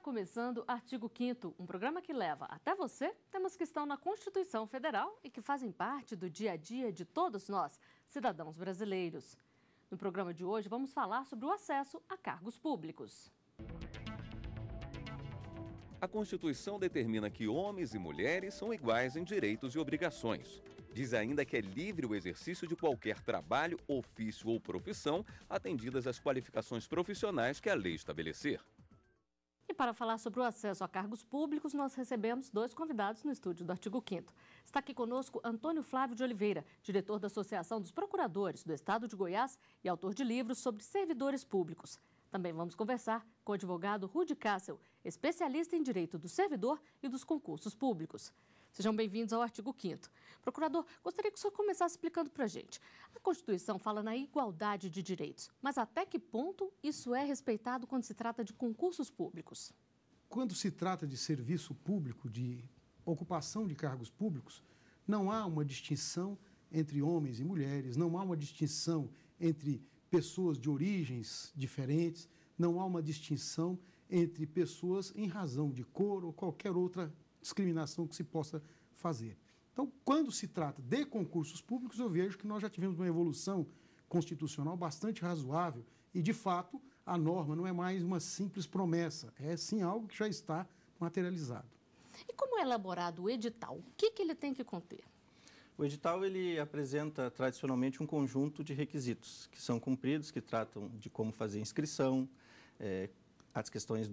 começando Artigo 5º, um programa que leva até você temas que estão na Constituição Federal e que fazem parte do dia a dia de todos nós, cidadãos brasileiros. No programa de hoje, vamos falar sobre o acesso a cargos públicos. A Constituição determina que homens e mulheres são iguais em direitos e obrigações. Diz ainda que é livre o exercício de qualquer trabalho, ofício ou profissão, atendidas as qualificações profissionais que a lei estabelecer. E para falar sobre o acesso a cargos públicos, nós recebemos dois convidados no estúdio do Artigo 5º. Está aqui conosco Antônio Flávio de Oliveira, diretor da Associação dos Procuradores do Estado de Goiás e autor de livros sobre servidores públicos. Também vamos conversar com o advogado Rudy Kassel, especialista em direito do servidor e dos concursos públicos. Sejam bem-vindos ao Artigo 5º. Procurador, gostaria que o senhor começasse explicando para a gente. A Constituição fala na igualdade de direitos, mas até que ponto isso é respeitado quando se trata de concursos públicos? Quando se trata de serviço público, de ocupação de cargos públicos, não há uma distinção entre homens e mulheres, não há uma distinção entre pessoas de origens diferentes, não há uma distinção entre pessoas em razão de cor ou qualquer outra discriminação que se possa fazer. Então, quando se trata de concursos públicos, eu vejo que nós já tivemos uma evolução constitucional bastante razoável e, de fato, a norma não é mais uma simples promessa, é sim algo que já está materializado. E como é elaborado o edital? O que ele tem que conter? O edital ele apresenta tradicionalmente um conjunto de requisitos que são cumpridos, que tratam de como fazer inscrição, as questões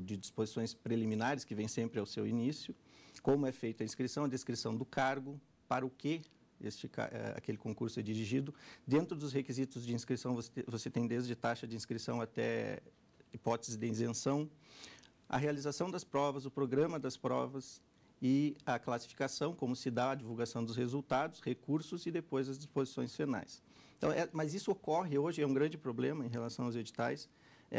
de disposições preliminares que vêm sempre ao seu início, como é feita a inscrição, a descrição do cargo, para o que aquele concurso é dirigido. Dentro dos requisitos de inscrição, você tem desde taxa de inscrição até hipótese de isenção, a realização das provas, o programa das provas e a classificação, como se dá a divulgação dos resultados, recursos e depois as disposições finais. Então, mas isso ocorre hoje, é um grande problema em relação aos editais,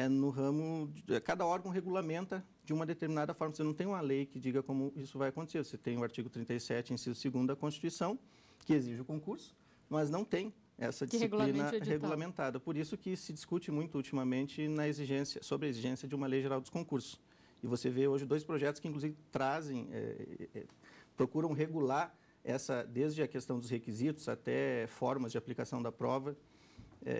no ramo, cada órgão regulamenta de uma determinada forma. Você não tem uma lei que diga como isso vai acontecer. Você tem o artigo 37, inciso 2º da Constituição, que exige o concurso, mas não tem essa disciplina regulamentada. Por isso que se discute muito ultimamente sobre a exigência de uma lei geral dos concursos. E você vê hoje dois projetos que, inclusive, procuram regular desde a questão dos requisitos até formas de aplicação da prova,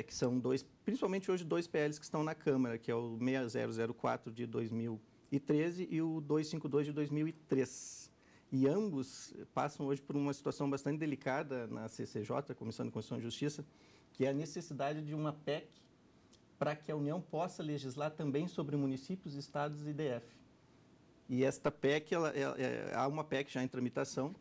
que são principalmente hoje dois PLs que estão na Câmara, que é o 6004 de 2013 e o 252 de 2003. E ambos passam hoje por uma situação bastante delicada na CCJ, Comissão de Constituição e Justiça, que é a necessidade de uma PEC para que a União possa legislar também sobre municípios, estados e DF. E esta PEC, há uma PEC já em tramitação,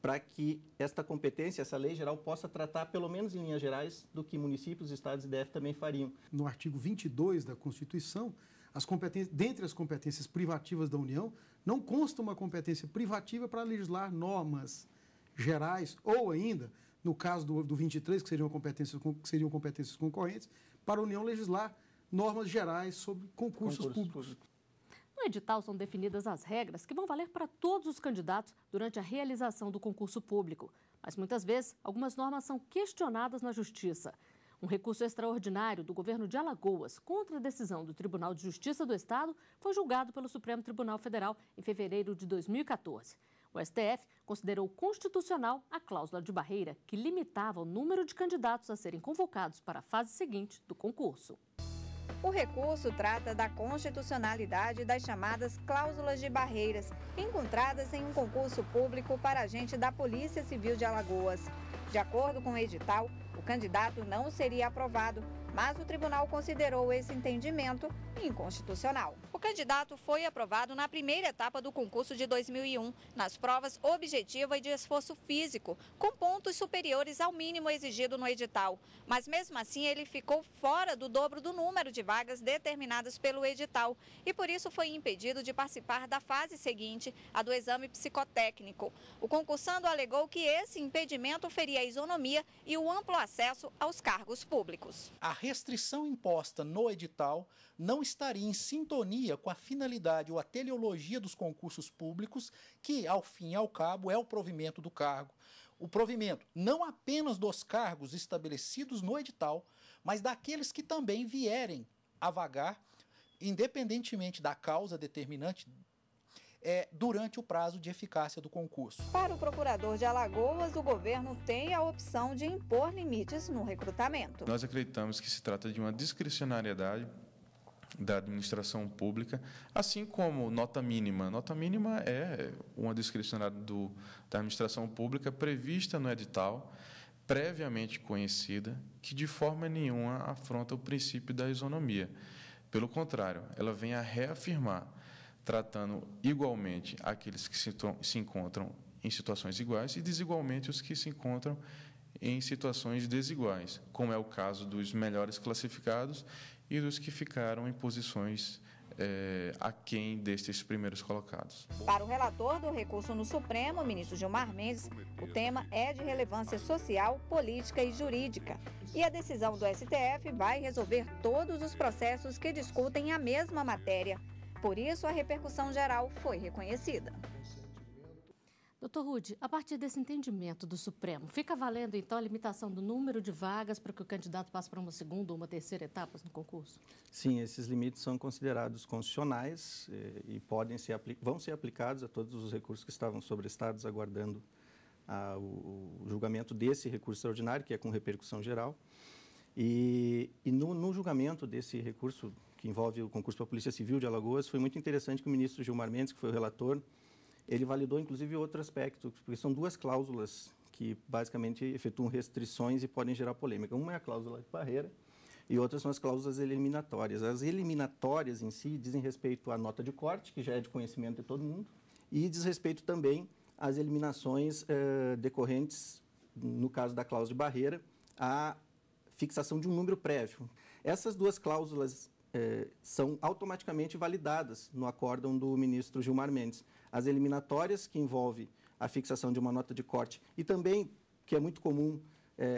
para que esta competência, essa lei geral, possa tratar, pelo menos em linhas gerais, do que municípios, estados e DF também fariam. No artigo 22 da Constituição, dentre as competências privativas da União, não consta uma competência privativa para legislar normas gerais, ou ainda, no caso do 23, que seriam competências concorrentes, para a União legislar normas gerais sobre concursos públicos. No edital são definidas as regras que vão valer para todos os candidatos durante a realização do concurso público. Mas muitas vezes, algumas normas são questionadas na Justiça. Um recurso extraordinário do governo de Alagoas contra a decisão do Tribunal de Justiça do Estado foi julgado pelo Supremo Tribunal Federal em fevereiro de 2014. O STF considerou constitucional a cláusula de barreira que limitava o número de candidatos a serem convocados para a fase seguinte do concurso. O recurso trata da constitucionalidade das chamadas cláusulas de barreiras, encontradas em um concurso público para agente da Polícia Civil de Alagoas. De acordo com o edital, o candidato não seria aprovado, mas o tribunal considerou esse entendimento inconstitucional. O candidato foi aprovado na primeira etapa do concurso de 2001, nas provas objetiva e de esforço físico, com pontos superiores ao mínimo exigido no edital. Mas mesmo assim ele ficou fora do dobro do número de vagas determinadas pelo edital e por isso foi impedido de participar da fase seguinte, a do exame psicotécnico. O concursando alegou que esse impedimento feria a isonomia e o amplo acesso aos cargos públicos. A restrição imposta no edital não estaria em sintonia com a finalidade ou a teleologia dos concursos públicos, que, ao fim e ao cabo, é o provimento do cargo. O provimento não apenas dos cargos estabelecidos no edital, mas daqueles que também vierem a vagar independentemente da causa determinante, durante o prazo de eficácia do concurso. Para o procurador de Alagoas, o governo tem a opção de impor limites no recrutamento. Nós acreditamos que se trata de uma discricionariedade da administração pública, assim como nota mínima. Nota mínima é uma discricionariedade da administração pública prevista no edital, previamente conhecida, que de forma nenhuma afronta o princípio da isonomia. Pelo contrário, ela vem a reafirmar, tratando igualmente aqueles que se encontram em situações iguais e desigualmente os que se encontram em situações desiguais, como é o caso dos melhores classificados e dos que ficaram em posições aquém destes primeiros colocados. Para o relator do recurso no Supremo, o ministro Gilmar Mendes, o tema é de relevância social, política e jurídica. E a decisão do STF vai resolver todos os processos que discutem a mesma matéria. Por isso, a repercussão geral foi reconhecida. Doutor Rude, a partir desse entendimento do Supremo, fica valendo, então, a limitação do número de vagas para que o candidato passe para uma segunda ou uma terceira etapa no concurso? Sim, esses limites são considerados constitucionais e vão ser aplicados a todos os recursos que estavam sobrestados, aguardando o julgamento desse recurso extraordinário, que é com repercussão geral. E no julgamento desse recurso, que envolve o concurso para a Polícia Civil de Alagoas, foi muito interessante que o ministro Gilmar Mendes, que foi o relator, ele validou, inclusive, outro aspecto, porque são duas cláusulas que, basicamente, efetuam restrições e podem gerar polêmica. Uma é a cláusula de barreira e outras são as cláusulas eliminatórias. As eliminatórias, em si, dizem respeito à nota de corte, que já é de conhecimento de todo mundo, e diz respeito também às eliminações decorrentes, no caso da cláusula de barreira, à fixação de um número prévio. Essas duas cláusulas são automaticamente validadas no acórdão do ministro Gilmar Mendes. As eliminatórias, que envolve a fixação de uma nota de corte, e também, que é muito comum,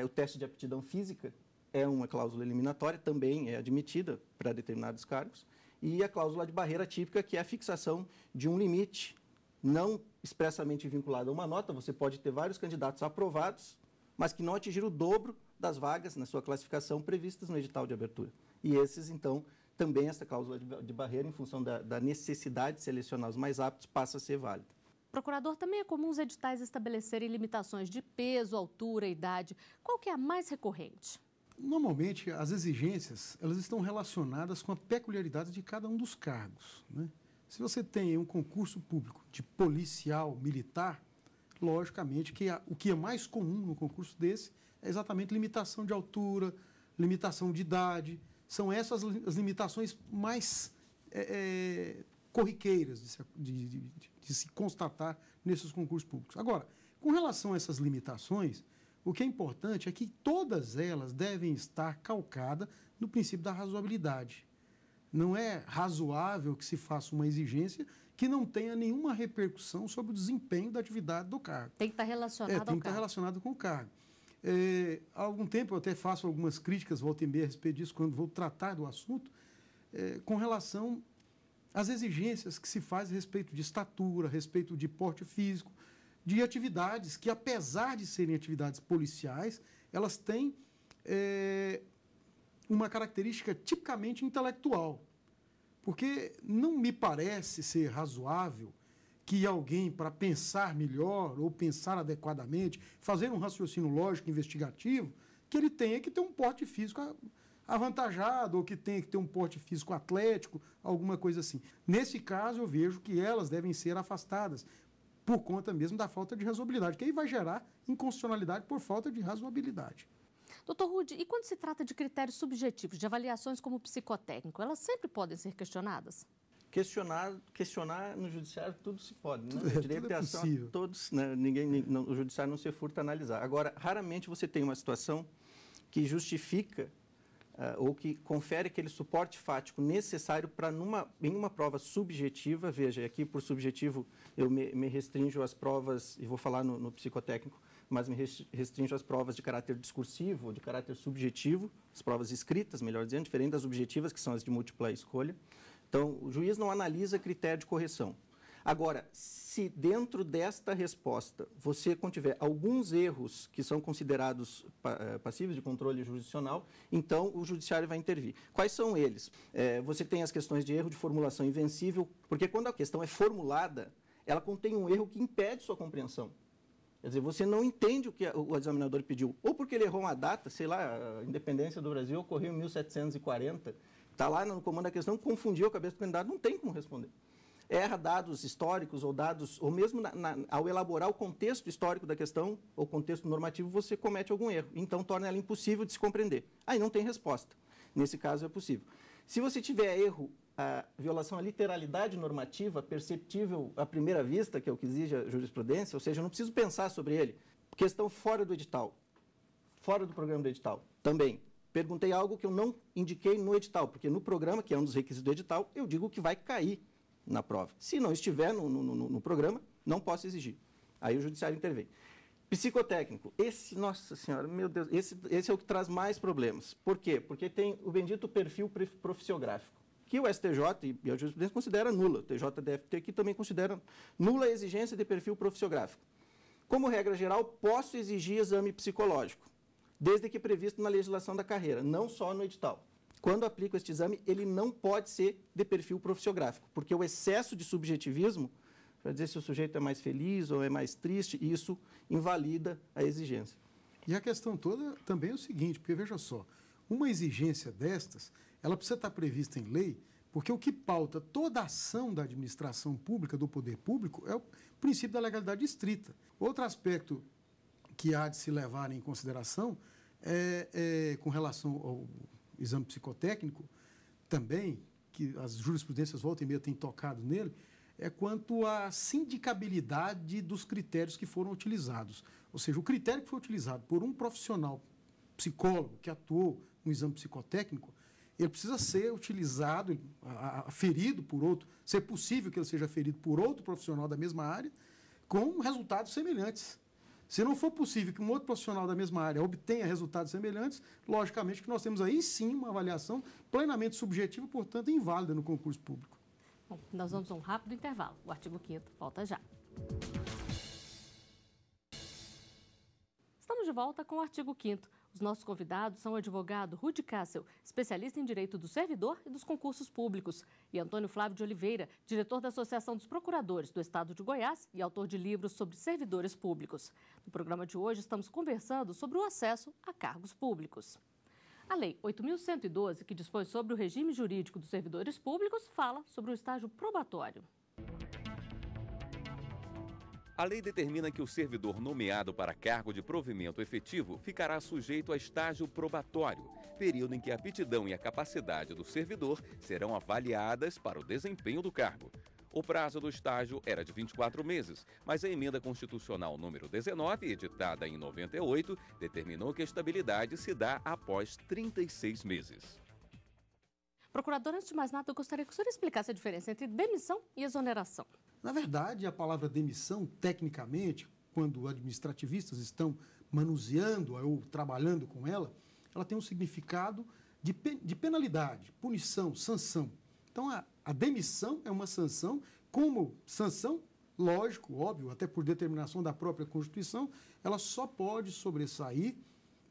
o teste de aptidão física, é uma cláusula eliminatória, também é admitida para determinados cargos, e a cláusula de barreira típica, que é a fixação de um limite, não expressamente vinculado a uma nota. Você pode ter vários candidatos aprovados, mas que não atingiram o dobro das vagas na sua classificação previstas no edital de abertura. E esses, então, também essa cláusula de barreira, em função da necessidade de selecionar os mais aptos, passa a ser válida. Procurador, também é comum os editais estabelecerem limitações de peso, altura, idade. Qual que é a mais recorrente? Normalmente, as exigências elas estão relacionadas com a peculiaridade de cada um dos cargos, né? Se você tem um concurso público de policial, militar, logicamente que o que é mais comum no concurso desse é exatamente limitação de altura, limitação de idade. São essas as limitações mais corriqueiras de se constatar nesses concursos públicos. Agora, com relação a essas limitações, o que é importante é que todas elas devem estar calcadas no princípio da razoabilidade. Não é razoável que se faça uma exigência que não tenha nenhuma repercussão sobre o desempenho da atividade do cargo. Tem que estar relacionado ao cargo. Tem que estar relacionado com o cargo. Há algum tempo eu até faço algumas críticas, volta e meia, a respeito disso, quando vou tratar do assunto, com relação às exigências que se faz a respeito de estatura, a respeito de porte físico, de atividades que, apesar de serem atividades policiais, elas têm uma característica tipicamente intelectual. Porque não me parece ser razoável que alguém, para pensar melhor ou pensar adequadamente, fazer um raciocínio lógico investigativo, que ele tenha que ter um porte físico avantajado ou que tenha que ter um porte físico atlético, alguma coisa assim. Nesse caso, eu vejo que elas devem ser afastadas por conta mesmo da falta de razoabilidade, que aí vai gerar inconstitucionalidade por falta de razoabilidade. Doutor Rude, e quando se trata de critérios subjetivos, de avaliações como psicotécnico, elas sempre podem ser questionadas? Questionar no judiciário tudo se pode, né? Tudo é possível. Todos, né? O judiciário não se furta a analisar. Agora, raramente você tem uma situação que justifica ou que confere aquele suporte fático necessário para, em uma prova subjetiva, veja, aqui por subjetivo eu me restringo às provas, e vou falar no psicotécnico, mas me restringo às provas de caráter discursivo, de caráter subjetivo, as provas escritas, melhor dizendo, diferente das objetivas, que são as de múltipla escolha. Então, o juiz não analisa critério de correção. Agora, se dentro desta resposta você contiver alguns erros que são considerados passíveis de controle jurisdicional, então o judiciário vai intervir. Quais são eles? Você tem as questões de erro de formulação invencível, porque quando a questão é formulada, ela contém um erro que impede sua compreensão. Quer dizer, você não entende o que o examinador pediu, ou porque ele errou uma data, sei lá, a independência do Brasil ocorreu em 1740, está lá no comando da questão, confundiu a cabeça do candidato, não tem como responder. Erra dados históricos ou mesmo ao elaborar o contexto histórico da questão, ou contexto normativo, você comete algum erro. Então, torna ela impossível de se compreender. Aí não tem resposta. Nesse caso, é possível. Se você tiver erro, a violação à literalidade normativa, perceptível à primeira vista, que é o que exige a jurisprudência, ou seja, eu não preciso pensar sobre ele. Questão fora do edital, fora do programa do edital, também. Perguntei algo que eu não indiquei no edital, porque no programa, que é um dos requisitos do edital, eu digo que vai cair na prova. Se não estiver no programa, não posso exigir. Aí o judiciário intervém. Psicotécnico. Esse, nossa senhora, meu Deus, esse é o que traz mais problemas. Por quê? Porque tem o bendito perfil profissiográfico, que o STJ e a jurisprudência considera nula. O TJDFT aqui também considera nula a exigência de perfil profissiográfico. Como regra geral, posso exigir exame psicológico, desde que previsto na legislação da carreira, não só no edital. Quando aplico este exame, ele não pode ser de perfil profissiográfico, porque o excesso de subjetivismo, para dizer se o sujeito é mais feliz ou é mais triste, isso invalida a exigência. E a questão toda também é o seguinte, porque veja só, uma exigência destas, ela precisa estar prevista em lei, porque o que pauta toda a ação da administração pública, do poder público, é o princípio da legalidade estrita. Outro aspecto que há de se levar em consideração com relação ao exame psicotécnico, também, que as jurisprudências volta e meia têm tocado nele, é quanto à sindicabilidade dos critérios que foram utilizados. Ou seja, o critério que foi utilizado por um profissional psicólogo que atuou no exame psicotécnico, ele precisa ser utilizado, aferido por outro, ser possível que ele seja aferido por outro profissional da mesma área, com resultados semelhantes. Se não for possível que um outro profissional da mesma área obtenha resultados semelhantes, logicamente que nós temos aí sim uma avaliação plenamente subjetiva, portanto inválida no concurso público. Bom, nós vamos a um rápido intervalo. O artigo 5º volta já. Estamos de volta com o artigo 5º. Os nossos convidados são o advogado Rudi Kassel, especialista em direito do servidor e dos concursos públicos, e Antônio Flávio de Oliveira, diretor da Associação dos Procuradores do Estado de Goiás e autor de livros sobre servidores públicos. No programa de hoje, estamos conversando sobre o acesso a cargos públicos. A Lei 8.112, que dispõe sobre o regime jurídico dos servidores públicos, fala sobre o estágio probatório. A lei determina que o servidor nomeado para cargo de provimento efetivo ficará sujeito a estágio probatório, período em que a aptidão e a capacidade do servidor serão avaliadas para o desempenho do cargo. O prazo do estágio era de 24 meses, mas a Emenda Constitucional número 19, editada em 98, determinou que a estabilidade se dá após 36 meses. Procurador, antes de mais nada, eu gostaria que o senhor explicasse a diferença entre demissão e exoneração. Na verdade, a palavra demissão, tecnicamente, quando administrativistas estão manuseando ou trabalhando com ela, ela tem um significado de penalidade, punição, sanção. Então, a demissão é uma sanção, como sanção, lógico, óbvio, até por determinação da própria Constituição, ela só pode sobressair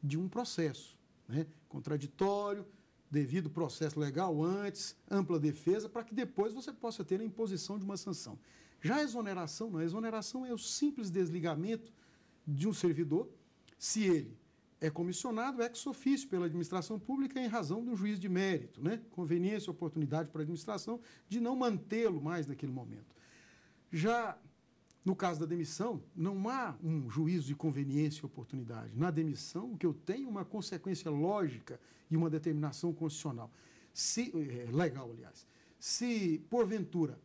de um processo, né, contraditório, devido processo legal antes, ampla defesa, para que depois você possa ter a imposição de uma sanção. Já a exoneração, não. A exoneração é o simples desligamento de um servidor, se ele é comissionado ex officio pela administração pública em razão de um juízo de mérito, né? Conveniência, oportunidade para a administração de não mantê-lo mais naquele momento. Já no caso da demissão, não há um juízo de conveniência e oportunidade. Na demissão, o que eu tenho é uma consequência lógica e uma determinação constitucional. Legal, aliás. Se, porventura,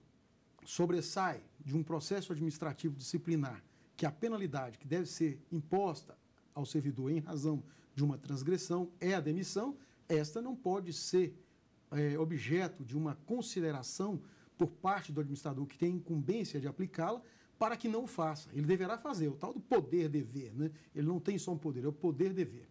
sobressai de um processo administrativo disciplinar que a penalidade que deve ser imposta ao servidor em razão de uma transgressão é a demissão, esta não pode ser objeto de uma consideração por parte do administrador que tem incumbência de aplicá-la para que não o faça. Ele deverá fazer, o tal do poder-dever, né? Ele não tem só um poder, é o poder-dever.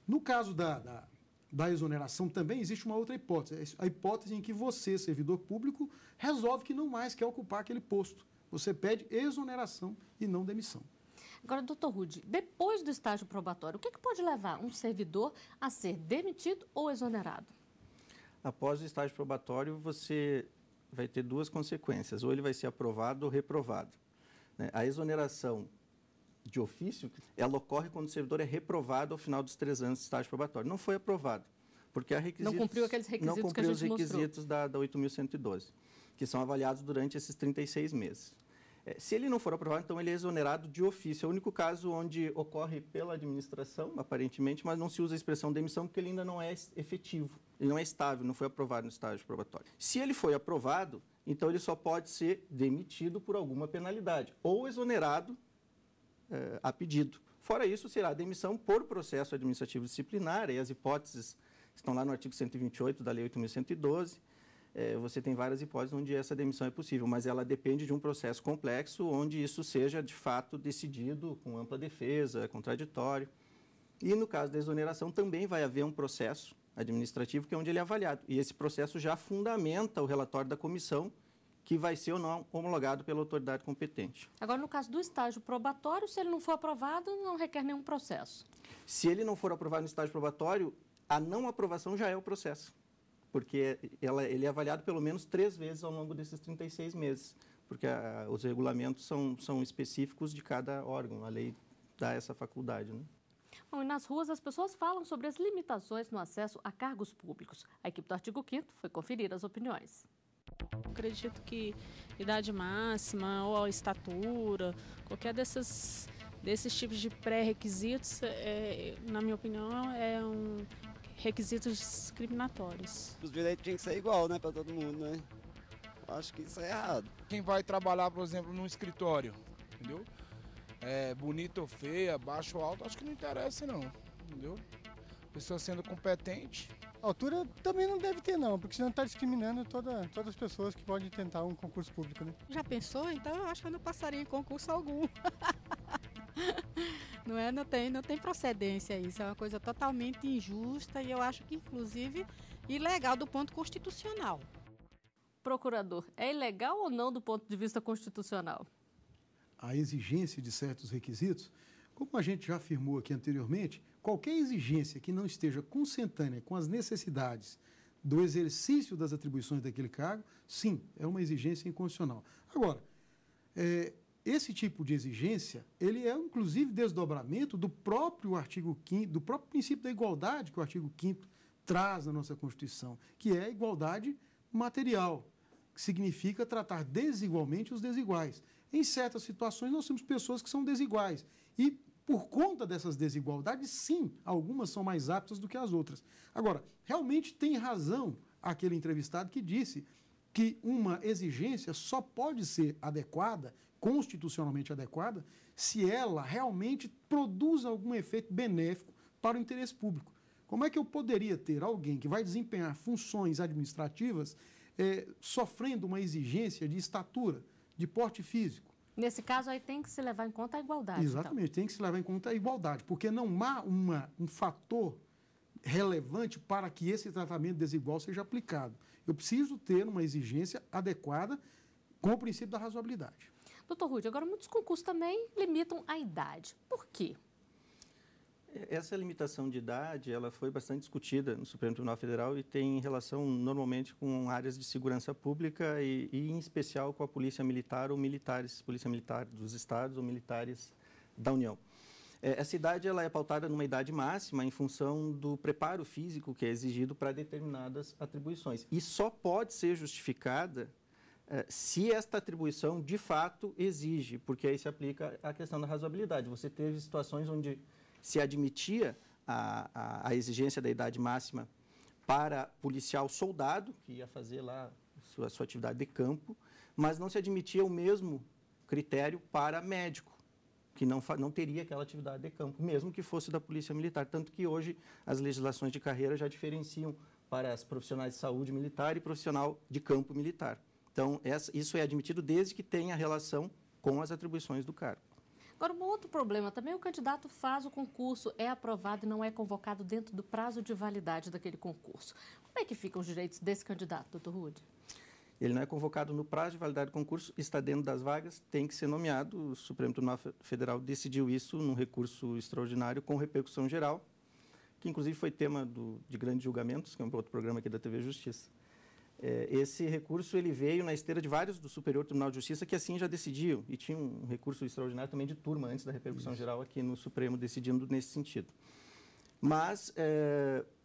No caso da da exoneração também existe uma outra hipótese. A hipótese em que você, servidor público, resolve que não mais quer ocupar aquele posto. Você pede exoneração e não demissão. Agora, doutor Rude, depois do estágio probatório, o que pode levar um servidor a ser demitido ou exonerado? Após o estágio probatório, você vai ter duas consequências. Ou ele vai ser aprovado ou reprovado. A exoneração de ofício, ela ocorre quando o servidor é reprovado ao final dos 3 anos de estágio probatório. Não foi aprovado, porque há requisitos... Não cumpriu aqueles requisitos que a gente mostrou. Não cumpriu os requisitos da 8.112, que são avaliados durante esses 36 meses. Se ele não for aprovado, então ele é exonerado de ofício. É o único caso onde ocorre pela administração, aparentemente, mas não se usa a expressão demissão porque ele ainda não é efetivo, ele não é estável, não foi aprovado no estágio probatório. Se ele foi aprovado, então ele só pode ser demitido por alguma penalidade ou exonerado a pedido. Fora isso, será demissão por processo administrativo disciplinar, e as hipóteses estão lá no artigo 128 da Lei 8.112. Você tem várias hipóteses onde essa demissão é possível, mas ela depende de um processo complexo, onde isso seja, de fato, decidido com ampla defesa, contraditório. E, no caso da exoneração, também vai haver um processo administrativo, que é onde ele é avaliado. E esse processo já fundamenta o relatório da comissão, que vai ser ou não homologado pela autoridade competente. Agora, no caso do estágio probatório, se ele não for aprovado, não requer nenhum processo. Se ele não for aprovado no estágio probatório, a não aprovação já é o processo, porque ele é avaliado pelo menos 3 vezes ao longo desses 36 meses, porque os regulamentos são específicos de cada órgão, a lei dá essa faculdade, né? Bom, e nas ruas as pessoas falam sobre as limitações no acesso a cargos públicos. A equipe do Artigo 5º foi conferir as opiniões. Acredito que idade máxima ou a estatura, qualquer desses tipos de pré-requisitos, na minha opinião, requisitos discriminatórios. Os direitos tinham que ser igual, né, para todo mundo, né? Eu acho que isso é errado. Quem vai trabalhar, por exemplo, num escritório, entendeu? Bonito ou feia, baixo ou alto, acho que não interessa não, entendeu? Pessoa sendo competente. A altura também não deve ter não, porque senão está discriminando todas as pessoas que podem tentar um concurso público, né? Já pensou? Então eu acho que eu não passaria em concurso algum. Não tem procedência isso, é uma coisa totalmente injusta e eu acho que inclusive ilegal do ponto constitucional. Procurador, é ilegal ou não do ponto de vista constitucional? A exigência de certos requisitos, como a gente já afirmou aqui anteriormente, qualquer exigência que não esteja consentânea com as necessidades do exercício das atribuições daquele cargo, sim, é uma exigência inconstitucional. Agora, esse tipo de exigência, ele é inclusive desdobramento do próprio artigo 5º, do próprio princípio da igualdade que o artigo 5º traz na nossa Constituição, que é a igualdade material, que significa tratar desigualmente os desiguais. Em certas situações, nós temos pessoas que são desiguais e, por conta dessas desigualdades, sim, algumas são mais aptas do que as outras. Agora, realmente tem razão aquele entrevistado que disse que uma exigência só pode ser adequada, constitucionalmente adequada, se ela realmente produz algum efeito benéfico para o interesse público. Como é que eu poderia ter alguém que vai desempenhar funções administrativas sofrendo uma exigência de estatura, de porte físico? Nesse caso, aí tem que se levar em conta a igualdade. Exatamente, então. Tem que se levar em conta a igualdade, porque não há um fator relevante para que esse tratamento desigual seja aplicado. Eu preciso ter uma exigência adequada com o princípio da razoabilidade. Doutor Rude, agora muitos concursos também limitam a idade. Por quê? Essa limitação de idade, ela foi bastante discutida no Supremo Tribunal Federal e tem relação normalmente com áreas de segurança pública e em especial com a polícia militar ou militares, polícia militar dos estados ou militares da União. Essa idade ela é pautada numa idade máxima em função do preparo físico que é exigido para determinadas atribuições e só pode ser justificada se esta atribuição de fato exige, porque aí se aplica a questão da razoabilidade. Você teve situações onde se admitia a exigência da idade máxima para policial soldado, que ia fazer lá sua atividade de campo, mas não se admitia o mesmo critério para médico, que não teria aquela atividade de campo, mesmo que fosse da polícia militar. Tanto que hoje as legislações de carreira já diferenciam para as profissionais de saúde militar e profissional de campo militar. Então, isso é admitido desde que tenha relação com as atribuições do cargo. Agora, um outro problema também, o candidato faz o concurso, é aprovado e não é convocado dentro do prazo de validade daquele concurso. Como é que ficam os direitos desse candidato, doutor Rude? Ele não é convocado no prazo de validade do concurso, está dentro das vagas, tem que ser nomeado. O Supremo Tribunal Federal decidiu isso num recurso extraordinário com repercussão geral, que inclusive foi tema de grandes julgamentos, que é um outro programa aqui da TV Justiça. Esse recurso ele veio na esteira de vários do Superior Tribunal de Justiça que assim já decidiam, e tinha um recurso extraordinário também de turma antes da repercussão geral aqui no Supremo decidindo nesse sentido. Mas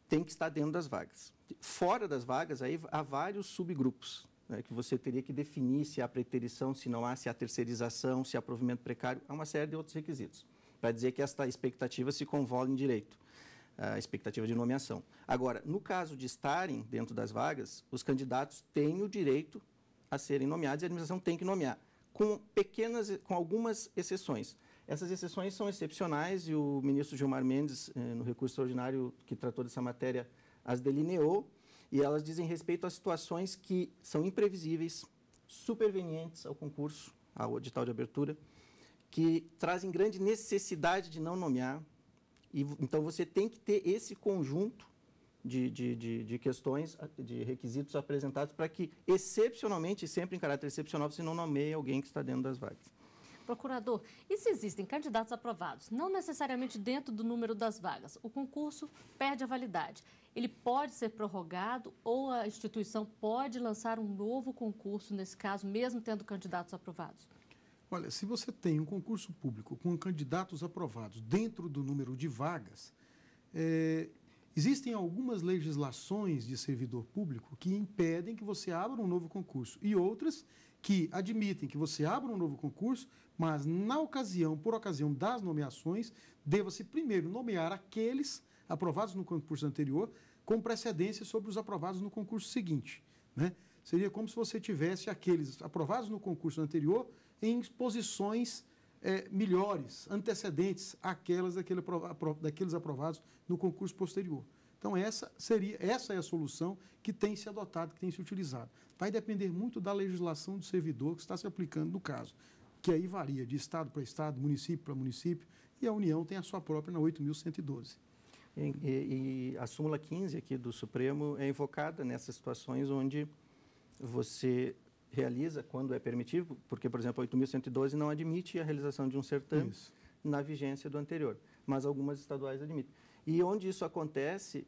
tem que estar dentro das vagas. Fora das vagas, aí há vários subgrupos, né, que você teria que definir se há preterição, se não há, se há terceirização, se há provimento precário, há uma série de outros requisitos, para dizer que esta expectativa se convola em direito, a expectativa de nomeação. Agora, no caso de estarem dentro das vagas, os candidatos têm o direito a serem nomeados e a administração tem que nomear, com algumas exceções. Essas exceções são excepcionais e o ministro Gilmar Mendes, no recurso extraordinário que tratou dessa matéria, as delineou, e elas dizem respeito a situações que são imprevisíveis, supervenientes ao concurso, ao edital de abertura, que trazem grande necessidade de não nomear. Então, você tem que ter esse conjunto de questões, de requisitos apresentados para que, excepcionalmente, sempre em caráter excepcional, você não nomeie alguém que está dentro das vagas. Procurador, e se existem candidatos aprovados, não necessariamente dentro do número das vagas, o concurso perde a validade? Ele pode ser prorrogado ou a instituição pode lançar um novo concurso, nesse caso, mesmo tendo candidatos aprovados? Olha, se você tem um concurso público com candidatos aprovados dentro do número de vagas, existem algumas legislações de servidor público que impedem que você abra um novo concurso e outras que admitem que você abra um novo concurso, mas por ocasião das nomeações, deva-se primeiro nomear aqueles aprovados no concurso anterior com precedência sobre os aprovados no concurso seguinte, né? Seria como se você tivesse aqueles aprovados no concurso anterior em posições melhores, antecedentes àquelas daqueles aprovados no concurso posterior. Então, essa é a solução que tem se adotado, que tem se utilizado. Vai depender muito da legislação do servidor que está se aplicando no caso, que aí varia de estado para estado, município para município, e a União tem a sua própria na 8.112. E a súmula 15 aqui do Supremo é invocada nessas situações onde você realiza quando é permitido, porque, por exemplo, a 8.112 não admite a realização de um certame na vigência do anterior, mas algumas estaduais admitem. E onde isso acontece,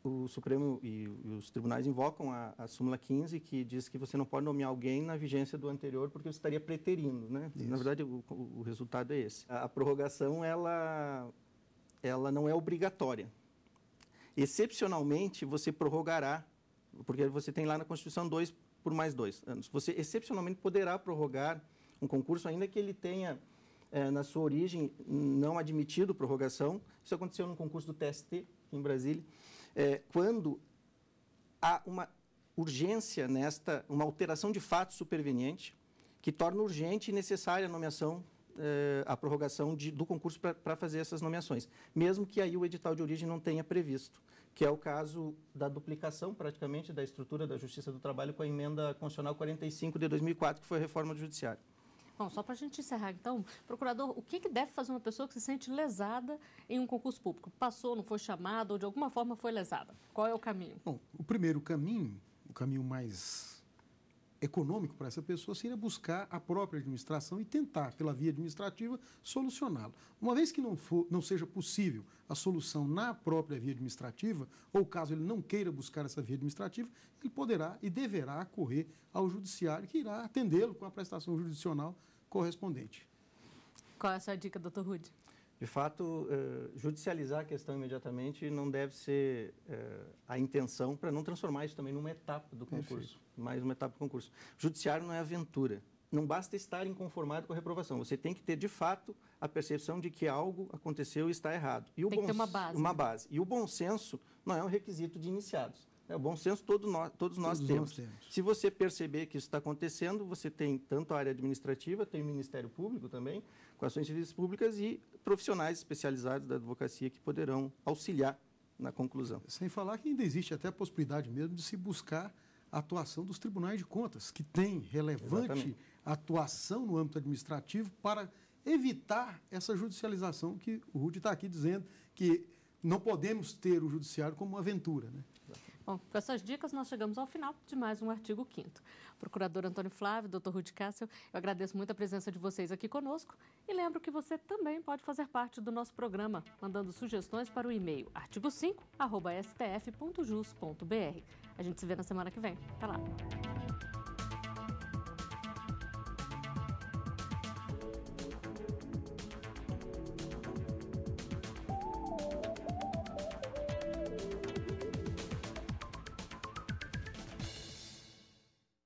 o Supremo e os tribunais invocam a súmula 15, que diz que você não pode nomear alguém na vigência do anterior porque você estaria preterindo, né? Na verdade, o resultado é esse. A prorrogação, ela não é obrigatória. Excepcionalmente, você prorrogará, porque você tem lá na Constituição 2 por mais 2 anos. Você, excepcionalmente, poderá prorrogar um concurso, ainda que ele tenha, na sua origem, não admitido prorrogação. Isso aconteceu no concurso do TST, aqui em Brasília, quando há uma urgência uma alteração de fato superveniente, que torna urgente e necessária a nomeação, a prorrogação do concurso para fazer essas nomeações, mesmo que aí o edital de origem não tenha previsto, que é o caso da duplicação, praticamente, da estrutura da Justiça do Trabalho com a emenda constitucional 45 de 2004, que foi a reforma do Judiciário. Bom, só para a gente encerrar, então, procurador, o que deve fazer uma pessoa que se sente lesada em um concurso público? Passou, não foi chamada ou de alguma forma foi lesada? Qual é o caminho? Bom, o primeiro caminho, o caminho mais econômico para essa pessoa seria buscar a própria administração e tentar, pela via administrativa, solucioná-lo. Uma vez que não seja possível a solução na própria via administrativa, ou caso ele não queira buscar essa via administrativa, ele poderá e deverá acorrer ao judiciário, que irá atendê-lo com a prestação jurisdicional correspondente. Qual é a sua dica, doutor Rude? De fato, judicializar a questão imediatamente não deve ser a intenção para não transformar isso também numa etapa do concurso, mais uma etapa do concurso. Judiciário não é aventura. Não basta estar inconformado com a reprovação. Você tem que ter, de fato, a percepção de que algo aconteceu e está errado. E tem que ter uma base. Uma base. E o bom senso não é um requisito de iniciados. O bom senso todos nós temos. Se você perceber que isso está acontecendo, você tem tanto a área administrativa, tem o Ministério Público também, com ações civis públicas e profissionais especializados da advocacia que poderão auxiliar na conclusão. Sem falar que ainda existe até a possibilidade mesmo de se buscar a atuação dos tribunais de contas, que tem relevante atuação no âmbito administrativo para evitar essa judicialização que o Rudy está aqui dizendo que não podemos ter o judiciário como uma aventura, né? Bom, com essas dicas, nós chegamos ao final de mais um Artigo 5º. Procurador Antônio Flávio, doutor Rudy Cássio, eu agradeço muito a presença de vocês aqui conosco e lembro que você também pode fazer parte do nosso programa, mandando sugestões para o e-mail artigo5@stf.jus.br. A gente se vê na semana que vem. Até lá!